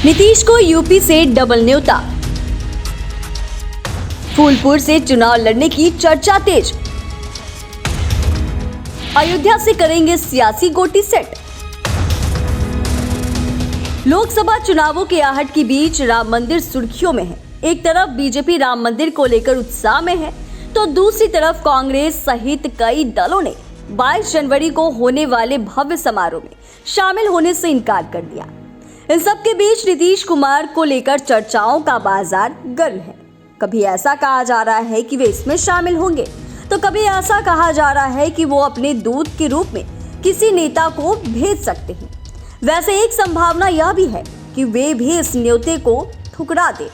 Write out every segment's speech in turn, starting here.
नीतीश को यूपी से डबल न्योता। फूलपुर से चुनाव लड़ने की चर्चा तेज। अयोध्या से करेंगे सियासी गोटी सेट। लोकसभा चुनावों के आहट के बीच राम मंदिर सुर्खियों में है। एक तरफ बीजेपी राम मंदिर को लेकर उत्साह में है, तो दूसरी तरफ कांग्रेस सहित कई दलों ने 22 जनवरी को होने वाले भव्य समारोह में शामिल होने से इनकार कर दिया। इन सब के बीच नीतीश कुमार को लेकर चर्चाओं का बाजार गर्म है। कभी ऐसा कहा जा रहा है कि वे इसमें शामिल होंगे, तो कभी ऐसा कहा जा रहा है कि वो अपने दूत के रूप में किसी नेता को भेज सकते हैं। वैसे एक संभावना यह भी है कि वे भी इस न्योते को ठुकरा दे।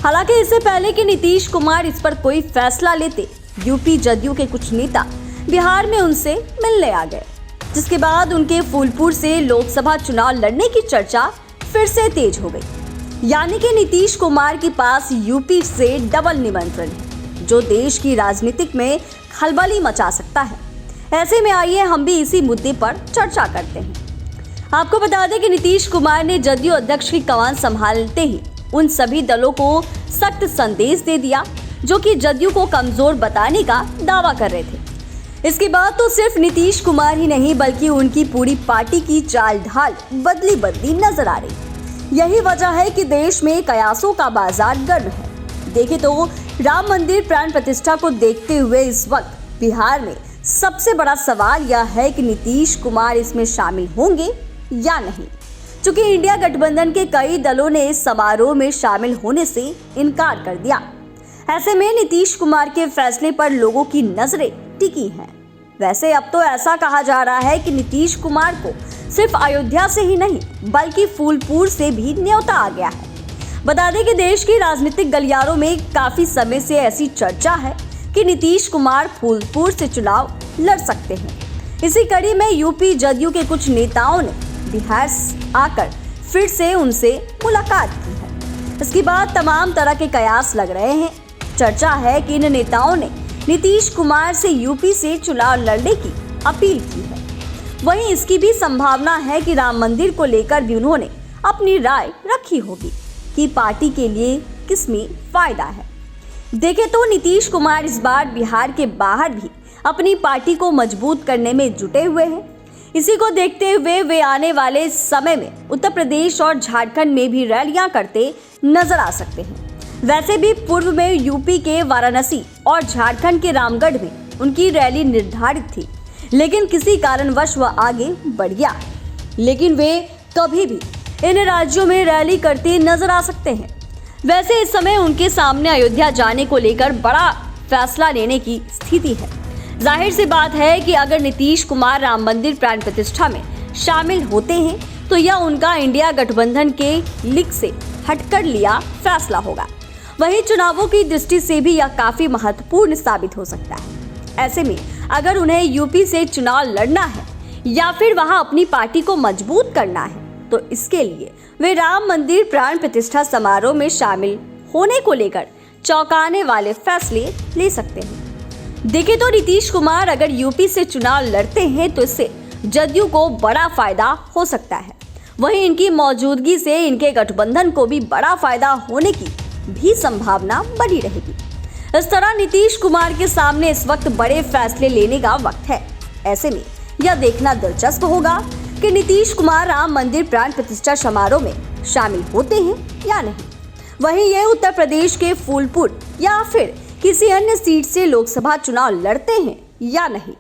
हालांकि इससे पहले कि नीतीश कुमार इस पर कोई फैसला लेते, यूपी जदयू के कुछ नेता बिहार में उनसे मिलने आ गए, जिसके बाद उनके फूलपुर से लोकसभा चुनाव लड़ने की चर्चा फिर से तेज हो गई। यानी कि नीतीश कुमार के पास यूपी से डबल निमंत्रण है, जो देश की राजनीतिक में खलबली मचा सकता है। ऐसे में आइए हम भी इसी मुद्दे पर चर्चा करते हैं। आपको बता दें कि नीतीश कुमार ने जदयू अध्यक्ष की कमान संभालते ही उन सभी दलों को सख्त संदेश दे दिया जो कि जदयू को कमजोर बताने का दावा कर रहे थे। इसके बाद तो सिर्फ नीतीश कुमार ही नहीं, बल्कि उनकी पूरी पार्टी की चाल ढाल बदली नजर आ रही। यही वजह है कि देश में कयासों का बाजार गर्म है। देखें तो राम मंदिर प्राण प्रतिष्ठा को देखते हुए इस वक्त बिहार में सबसे बड़ा सवाल यह है कि नीतीश कुमार इसमें शामिल होंगे या नहीं। चूंकि इंडिया गठबंधन के कई दलों ने इस समारोह में शामिल होने से इनकार कर दिया। ऐसे में नीतीश कुमार के फैसले पर लोगों की नजरें टिकी हैं। वैसे अब तो ऐसा कहा जा रहा है कि नीतीश कुमार को सिर्फ अयोध्या से ही नहीं, बल्कि फूलपुर से भी न्योता आ गया है। बता दें कि देश की राजनीतिक गलियारों में काफी समय से ऐसी चर्चा है कि नीतीश कुमार फूलपुर से चुनाव लड़ सकते हैं। इसी कड़ी में यूपी जदयू के कुछ नेताओं ने बिहार आकर फिर से उनसे मुलाकात की है। इसके बाद तमाम तरह के कयास लग रहे हैं। चर्चा है कि इन नेताओं ने नीतीश कुमार से यूपी से चुनाव लड़ने की अपील की है। वहीं इसकी भी संभावना है कि राम मंदिर को लेकर भी उन्होंने अपनी राय रखी होगी कि पार्टी के लिए किसमें फायदा है। देखें तो नीतीश कुमार इस बार बिहार के बाहर भी अपनी पार्टी को मजबूत करने में जुटे हुए हैं। इसी को देखते हुए वे आने वाले समय में उत्तर प्रदेश और झारखंड में भी रैलियां करते नजर आ सकते हैं। वैसे भी पूर्व में यूपी के वाराणसी और झारखंड के रामगढ़ में उनकी रैली निर्धारित थी, लेकिन किसी कारणवश वह आगे बढ़ गया। लेकिन वे कभी भी इन राज्यों में रैली करते नजर आ सकते हैं। वैसे इस समय उनके सामने अयोध्या जाने को लेकर बड़ा फैसला लेने की स्थिति है। जाहिर सी बात है कि अगर नीतीश कुमार राम मंदिर प्राण प्रतिष्ठा में शामिल होते हैं, तो यह उनका इंडिया गठबंधन के लीग से हटकर लिया फैसला होगा। वहीं चुनावों की दृष्टि से भी यह काफी महत्वपूर्ण साबित हो सकता है। ऐसे में अगर उन्हें यूपी से चुनाव लड़ना है या फिर वहां अपनी पार्टी को मजबूत करना है, तो इसके लिए वे राम मंदिर प्राण प्रतिष्ठा समारोह में शामिल होने को लेकर चौंकाने वाले फैसले ले सकते हैं। देखें तो नीतीश कुमार अगर यूपी से चुनाव लड़ते हैं, तो इससे जदयू को बड़ा फायदा हो सकता है। वहीं इनकी मौजूदगी से इनके गठबंधन को भी बड़ा फायदा होने की भी संभावना बनी रहेगी। इस तरह नीतीश कुमार के सामने इस वक्त बड़े फैसले लेने का वक्त है। ऐसे में यह देखना दिलचस्प होगा कि नीतीश कुमार राम मंदिर प्राण प्रतिष्ठा समारोह में शामिल होते हैं या नहीं। वहीं ये उत्तर प्रदेश के फूलपुर या फिर किसी अन्य सीट से लोकसभा चुनाव लड़ते हैं या नहीं।